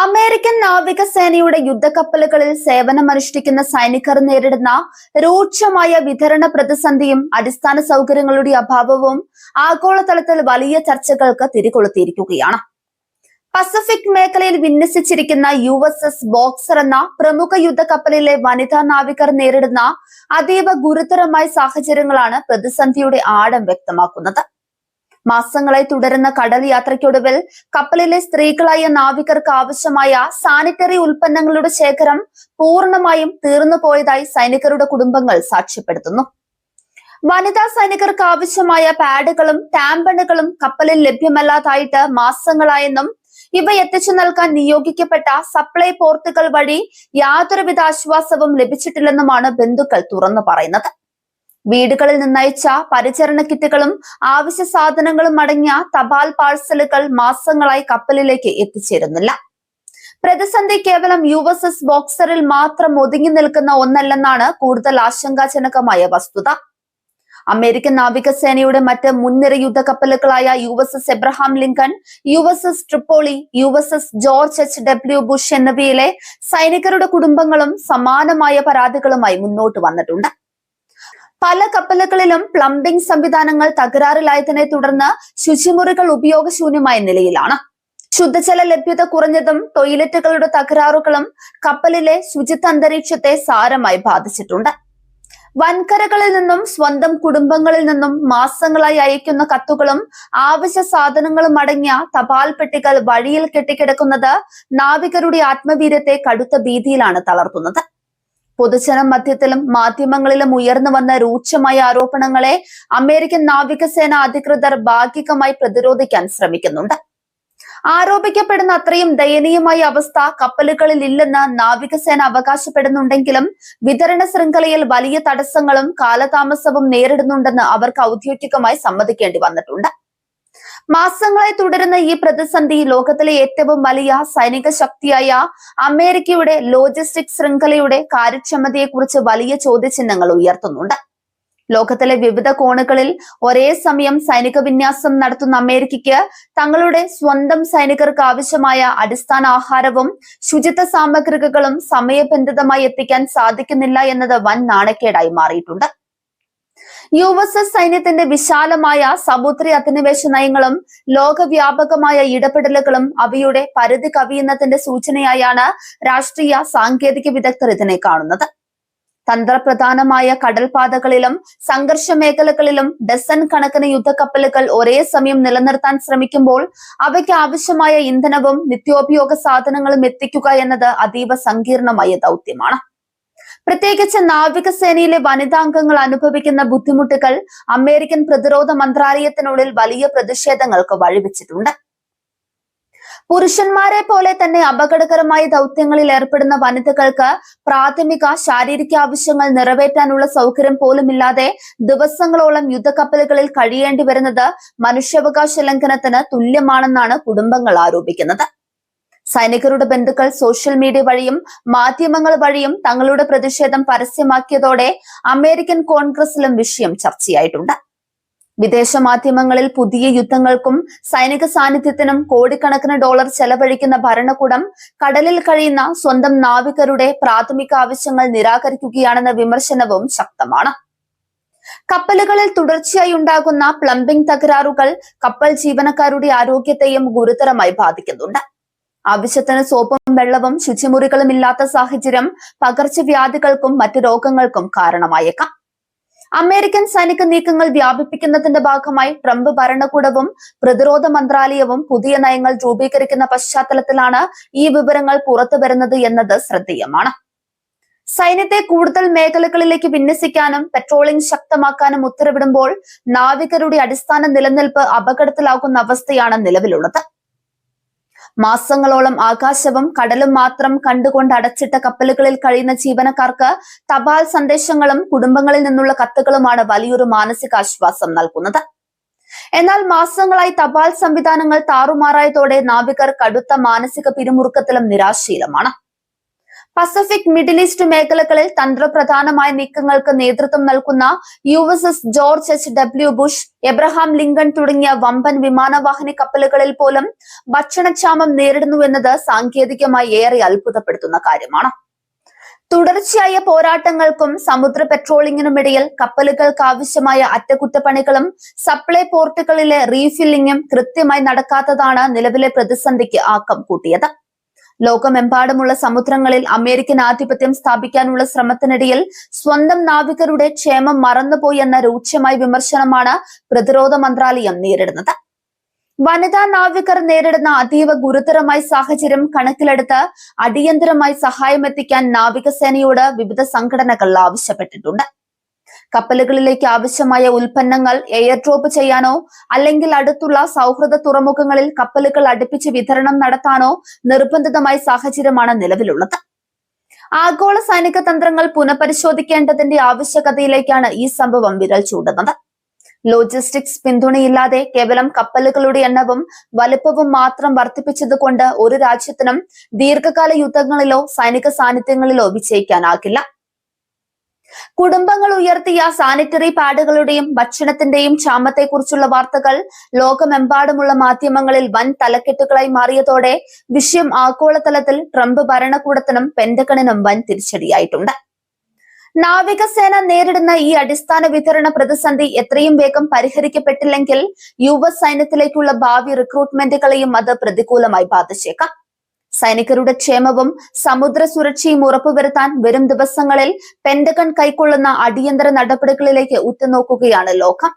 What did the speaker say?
American നാവികസേനയുടെ യുദ്ധക്കപ്പലുകളിൽ സേവനമനുഷ്ഠിക്കുന്ന സൈനികർ നേരിടുന്ന രൂക്ഷമായ വിതരണ പ്രതിസന്ധിയും അടിസ്ഥാന സൗകര്യങ്ങളുടെ അഭാവവും ആഗോളതലത്തിൽ വലിയ ചർച്ചകൾക്ക് തിരികൊളുത്തിയിരിക്കുകയാണ്. പസഫിക് മേഖലയിൽ വിന്യസിച്ചിരിക്കുന്ന USS ബോക്സർ എന്ന പ്രമുഖ യുദ്ധക്കപ്പലിലെ വനിതാ നാവികർ നേരിടുന്ന അതീവ ഗുരുതരമായ സാഹചര്യങ്ങളാണ് പ്രതിസന്ധിയുടെ ആഴം വ്യക്തമാക്കുന്നത്. മാസങ്ങളായി തുടരുന്ന കടൽ യാത്രയ്ക്കൊടുവിൽ കപ്പലിലെ സ്ത്രീകളായ നാവികർക്ക് ആവശ്യമായ സാനിറ്ററി ഉൽപ്പന്നങ്ങളുടെ ശേഖരം പൂർണ്ണമായും തീർന്നുപോയതായി സൈനികരുടെ കുടുംബങ്ങൾ സാക്ഷ്യപ്പെടുത്തുന്നു. വനിതാ സൈനികർക്ക് ആവശ്യമായ പാഡുകളും ടാമ്പണുകളും കപ്പലിൽ ലഭ്യമല്ലാതായിട്ട് മാസങ്ങളായെന്നും ഇവ എത്തിച്ചു നൽകാൻ നിയോഗിക്കപ്പെട്ട സപ്ലൈ പോർട്ടുകൾ വഴി യാതൊരുവിധ ആശ്വാസവും ലഭിച്ചിട്ടില്ലെന്നുമാണ് ബന്ധുക്കൾ തുറന്നു പറയുന്നത്. വീടുകളിൽ നിന്നയച്ച പരിചരണ കിറ്റുകളും ആവശ്യ സാധനങ്ങളും അടങ്ങിയ തപാൽ പാഴ്സലുകൾ മാസങ്ങളായി കപ്പലിലേക്ക് എത്തിച്ചേരുന്നില്ല. പ്രതിസന്ധി കേവലം USS ബോക്സറിൽ മാത്രം ഒതുങ്ങി നിൽക്കുന്ന ഒന്നല്ലെന്നാണ് കൂടുതൽ ആശങ്കാജനകമായ വസ്തുത. അമേരിക്കൻ നാവികസേനയുടെ മറ്റ് മുൻനിര യുദ്ധക്കപ്പലുകളായ USS Abraham Lincoln, USS ട്രിപ്പോളി, USS George H.W. Bush എന്നിവയിലെ സൈനികരുടെ കുടുംബങ്ങളും സമാനമായ പരാതികളുമായി മുന്നോട്ട് വന്നിട്ടുണ്ട്. പല കപ്പലുകളിലും പ്ലംബിംഗ് സംവിധാനങ്ങൾ തകരാറിലായതിനെ തുടർന്ന് ശുചിമുറികൾ ഉപയോഗശൂന്യമായ നിലയിലാണ്. ശുദ്ധജല ലഭ്യത കുറഞ്ഞതും ടോയ്ലറ്റുകളുടെ തകരാറുകളും കപ്പലിലെ ശുചിത്വ അന്തരീക്ഷത്തെ സാരമായി ബാധിച്ചിട്ടുണ്ട്. വൻകരകളിൽ നിന്നും സ്വന്തം കുടുംബങ്ങളിൽ നിന്നും മാസങ്ങളായി അയക്കുന്ന കത്തുകളും ആവശ്യ സാധനങ്ങളും അടങ്ങിയ തപാൽ പെട്ടികൾ വഴിയിൽ കെട്ടിക്കിടക്കുന്നത് നാവികരുടെ ആത്മവീര്യത്തെ കടുത്ത ഭീതിയിലാണ് തളർത്തുന്നത്. പൊതുജന മധ്യത്തിലും മാധ്യമങ്ങളിലും ഉയർന്നു വന്ന രൂക്ഷമായ ആരോപണങ്ങളെ അമേരിക്കൻ നാവികസേന അധികൃതർ ഭാഗികമായി പ്രതിരോധിക്കാൻ ശ്രമിക്കുന്നുണ്ട്. ആരോപിക്കപ്പെടുന്ന അത്രയും ദയനീയമായ അവസ്ഥ കപ്പലുകളിൽ ഇല്ലെന്ന് നാവികസേന അവകാശപ്പെടുന്നുണ്ടെങ്കിലും വിതരണ ശൃംഖലയിൽ വലിയ തടസ്സങ്ങളും കാലതാമസവും നേരിടുന്നുണ്ടെന്ന് അവർക്ക് ഔദ്യോഗികമായി സമ്മതിക്കേണ്ടി വന്നിട്ടുണ്ട്. മാസങ്ങളായി തുടരുന്ന ഈ പ്രതിസന്ധി ലോകത്തിലെ ഏറ്റവും വലിയ സൈനിക ശക്തിയായ അമേരിക്കയുടെ ലോജിസ്റ്റിക് ശൃംഖലയുടെ കാര്യക്ഷമതയെക്കുറിച്ച് വലിയ ചോദ്യചിഹ്നങ്ങൾ ഉയർത്തുന്നുണ്ട്. ലോകത്തിലെ വിവിധ കോണുകളിൽ ഒരേ സമയം സൈനിക വിന്യാസം നടത്തുന്ന അമേരിക്കയ്ക്ക് തങ്ങളുടെ സ്വന്തം സൈനികർക്ക് ആവശ്യമായ അടിസ്ഥാന ആഹാരവും ശുചിത്വ സാമഗ്രികളും സമയബന്ധിതമായി എത്തിക്കാൻ സാധിക്കുന്നില്ല എന്നത് വൻ നാണക്കേടായി മാറിയിട്ടുണ്ട്. USS സൈന്യത്തിന്റെ വിശാലമായ സമുദ്ര അധിനിവേശ നയങ്ങളും ലോകവ്യാപകമായ ഇടപെടലുകളും അവയുടെ പരിധി കവിയുന്നതിന്റെ സൂചനയായാണ് രാഷ്ട്രീയ സാങ്കേതിക വിദഗ്ധർ ഇതിനെ കാണുന്നത്. തന്ത്രപ്രധാനമായ കടൽപാതകളിലും സംഘർഷ മേഖലകളിലും ഡസൻ കണക്കിന് യുദ്ധക്കപ്പലുകൾ ഒരേ സമയം നിലനിർത്താൻ ശ്രമിക്കുമ്പോൾ അവയ്ക്ക് ആവശ്യമായ ഇന്ധനവും നിത്യോപയോഗ സാധനങ്ങളും എത്തിക്കുക എന്നത് അതീവ സങ്കീർണമായ ദൗത്യമാണ്. പ്രത്യേകിച്ച് നാവികസേനയിലെ വനിതാംഗങ്ങൾ അനുഭവിക്കുന്ന ബുദ്ധിമുട്ടുകൾ അമേരിക്കൻ പ്രതിരോധ മന്ത്രാലയത്തിനുള്ളിൽ വലിയ പ്രതിഷേധങ്ങൾക്ക് വഴിവെച്ചിട്ടുണ്ട്. പുരുഷന്മാരെ പോലെ തന്നെ അപകടകരമായ ദൗത്യങ്ങളിൽ ഏർപ്പെടുന്ന വനിതകൾക്ക് പ്രാഥമിക ശാരീരിക ആവശ്യങ്ങൾ നിറവേറ്റാനുള്ള സൗകര്യം പോലുമില്ലാതെ ദിവസങ്ങളോളം യുദ്ധക്കപ്പലുകളിൽ കഴിയേണ്ടി വരുന്നത് മനുഷ്യാവകാശ ലംഘനത്തിന് തുല്യമാണെന്നാണ് കുടുംബങ്ങൾ ആരോപിക്കുന്നത്. സൈനികരുടെ ബന്ധുക്കൾ സോഷ്യൽ മീഡിയ വഴിയും മാധ്യമങ്ങൾ വഴിയും തങ്ങളുടെ പ്രതിഷേധം പരസ്യമാക്കിയതോടെ അമേരിക്കൻ കോൺഗ്രസിലും വിഷയം ചർച്ചയായിട്ടുണ്ട്. വിദേശ മാധ്യമങ്ങളിൽ പുതിയ യുദ്ധങ്ങൾക്കും സൈനിക സാന്നിധ്യത്തിനും കോടിക്കണക്കിന് ഡോളർ ചെലവഴിക്കുന്ന ഭരണകൂടം കടലിൽ കഴിയുന്ന സ്വന്തം നാവികരുടെ പ്രാഥമിക ആവശ്യങ്ങൾ നിരാകരിക്കുകയാണെന്ന വിമർശനവും ശക്തമാണ്. കപ്പലുകളിൽ തുടർച്ചയായി ഉണ്ടാകുന്ന പ്ലംബിംഗ് തകരാറുകൾ കപ്പൽ ജീവനക്കാരുടെ ആരോഗ്യത്തെയും ഗുരുതരമായി ബാധിക്കുന്നുണ്ട്. ആവശ്യത്തിന് സോപ്പും വെള്ളവും ശുചിമുറികളും ഇല്ലാത്ത സാഹചര്യം പകർച്ചവ്യാധികൾക്കും മറ്റു രോഗങ്ങൾക്കും കാരണമായേക്കാം. അമേരിക്കൻ സൈനിക നീക്കങ്ങൾ വ്യാപിപ്പിക്കുന്നതിന്റെ ഭാഗമായി ട്രംപ് ഭരണകൂടവും പ്രതിരോധ മന്ത്രാലയവും പുതിയ നയങ്ങൾ രൂപീകരിക്കുന്ന പശ്ചാത്തലത്തിലാണ് ഈ വിവരങ്ങൾ പുറത്തു വരുന്നത് എന്നത് ശ്രദ്ധേയമാണ്. സൈന്യത്തെ കൂടുതൽ മേഖലകളിലേക്ക് വിന്യസിക്കാനും പെട്രോളിംഗ് ശക്തമാക്കാനും ഉത്തരവിടുമ്പോൾ നാവികരുടെ അടിസ്ഥാന നിലനിൽപ്പ് അപകടത്തിലാകുന്ന അവസ്ഥയാണ് നിലവിലുള്ളത്. മാസങ്ങളോളം ആകാശവും കടലും മാത്രം കണ്ടുകൊണ്ട് അടച്ചിട്ട കപ്പലുകളിൽ കഴിയുന്ന ജീവനക്കാർക്ക് തപാൽ സന്ദേശങ്ങളും കുടുംബങ്ങളിൽ നിന്നുള്ള കത്തുകളുമാണ് വലിയൊരു മാനസികാശ്വാസം നൽകുന്നത്. എന്നാൽ മാസങ്ങളായി തപാൽ സംവിധാനങ്ങൾ താറുമാറായതോടെ നാവികർ കടുത്ത മാനസിക പിരിമുറുക്കത്തിലും നിരാശയിലുമാണ്. പസഫിക് മിഡിൽ ഈസ്റ്റ് മേഖലകളിൽ തന്ത്രപ്രധാനമായ നീക്കങ്ങൾക്ക് നേതൃത്വം നൽകുന്ന USS George H.W. Bush, Abraham Lincoln തുടങ്ങിയ വമ്പൻ വിമാനവാഹിനി കപ്പലുകളിൽ പോലും ഭക്ഷണക്ഷാമം നേരിടുന്നുവെന്നത് സാങ്കേതികമായി ഏറെ അത്ഭുതപ്പെടുത്തുന്ന കാര്യമാണ്. തുടർച്ചയായ പോരാട്ടങ്ങൾക്കും സമുദ്ര പെട്രോളിംഗിനുമിടയിൽ കപ്പലുകൾക്ക് ആവശ്യമായ അറ്റകുറ്റപ്പണികളും സപ്ലൈ പോർട്ടുകളിലെ റീഫില്ലിംഗും കൃത്യമായി നടക്കാത്തതാണ് നിലവിലെ പ്രതിസന്ധിക്ക് ആക്കം കൂട്ടിയത്. ലോകമെമ്പാടുമുള്ള സമുദ്രങ്ങളിൽ അമേരിക്കൻ ആധിപത്യം സ്ഥാപിക്കാനുള്ള ശ്രമത്തിനിടയിൽ സ്വന്തം നാവികരുടെ ക്ഷേമം മറന്നുപോയി എന്ന രൂക്ഷമായ വിമർശനമാണ് പ്രതിരോധ മന്ത്രാലയം നേരിടുന്നത്. വനിതാ നാവികർ നേരിടുന്ന അതീവ ഗുരുതരമായ സാഹചര്യം കണക്കിലെടുത്ത് അടിയന്തരമായി സഹായം എത്തിക്കാൻ നാവികസേനയോട് വിവിധ സംഘടനകൾ ആവശ്യപ്പെട്ടിട്ടുണ്ട്. കപ്പലുകളിലേക്ക് ആവശ്യമായ ഉൽപ്പന്നങ്ങൾ എയർ ഡ്രോപ്പ് ചെയ്യാനോ അല്ലെങ്കിൽ അടുത്തുള്ള സൗഹൃദ തുറമുഖങ്ങളിൽ കപ്പലുകൾ അടുപ്പിച്ച് വിതരണം നടത്താനോ നിർബന്ധിതമായ സാഹചര്യമാണ് നിലവിലുള്ളത്. ആഗോള സൈനിക തന്ത്രങ്ങൾ പുനഃപരിശോധിക്കേണ്ടതിന്റെ ആവശ്യകതയിലേക്കാണ് ഈ സംഭവം വിരൽ ചൂണ്ടുന്നത്. ലോജിസ്റ്റിക്സ് പിന്തുണയില്ലാതെ കേവലം കപ്പലുകളുടെ എണ്ണവും വലുപ്പവും മാത്രം വർദ്ധിപ്പിച്ചതുകൊണ്ട് ഒരു രാജ്യത്തിനും ദീർഘകാല യുദ്ധങ്ങളിലോ സൈനിക സാന്നിധ്യങ്ങളിലോ വിജയിക്കാനാകില്ല. കുടുംബങ്ങൾ ഉയർത്തിയ സാനിറ്ററി പാഡുകളുടെയും ഭക്ഷണത്തിന്റെയും ക്ഷാമത്തെക്കുറിച്ചുള്ള വാർത്തകൾ ലോകമെമ്പാടുമുള്ള മാധ്യമങ്ങളിൽ വൻ തലക്കെട്ടുകളായി മാറിയതോടെ വിഷയം ആഗോളതലത്തിൽ ട്രംപ് ഭരണകൂടത്തിനും പെന്റഗണിനും വൻ തിരിച്ചടിയായിട്ടുണ്ട്. നാവികസേന നേരിടുന്ന ഈ അടിസ്ഥാന വിതരണ പ്രതിസന്ധി എത്രയും വേഗം പരിഹരിക്കപ്പെട്ടില്ലെങ്കിൽ US സൈന്യത്തിലേക്കുള്ള ഭാവി റിക്രൂട്ട്മെന്റുകളെയും അത് പ്രതികൂലമായി ബാധിച്ചേക്കാം. സൈനികരുടെ ക്ഷേമവും സമുദ്ര സുരക്ഷയും ഉറപ്പുവരുത്താൻ വരും ദിവസങ്ങളിൽ പെന്റഗൺ കൈക്കൊള്ളുന്ന അടിയന്തര നടപടികളിലേക്ക് ഉറ്റുനോക്കുകയാണ് ലോകം.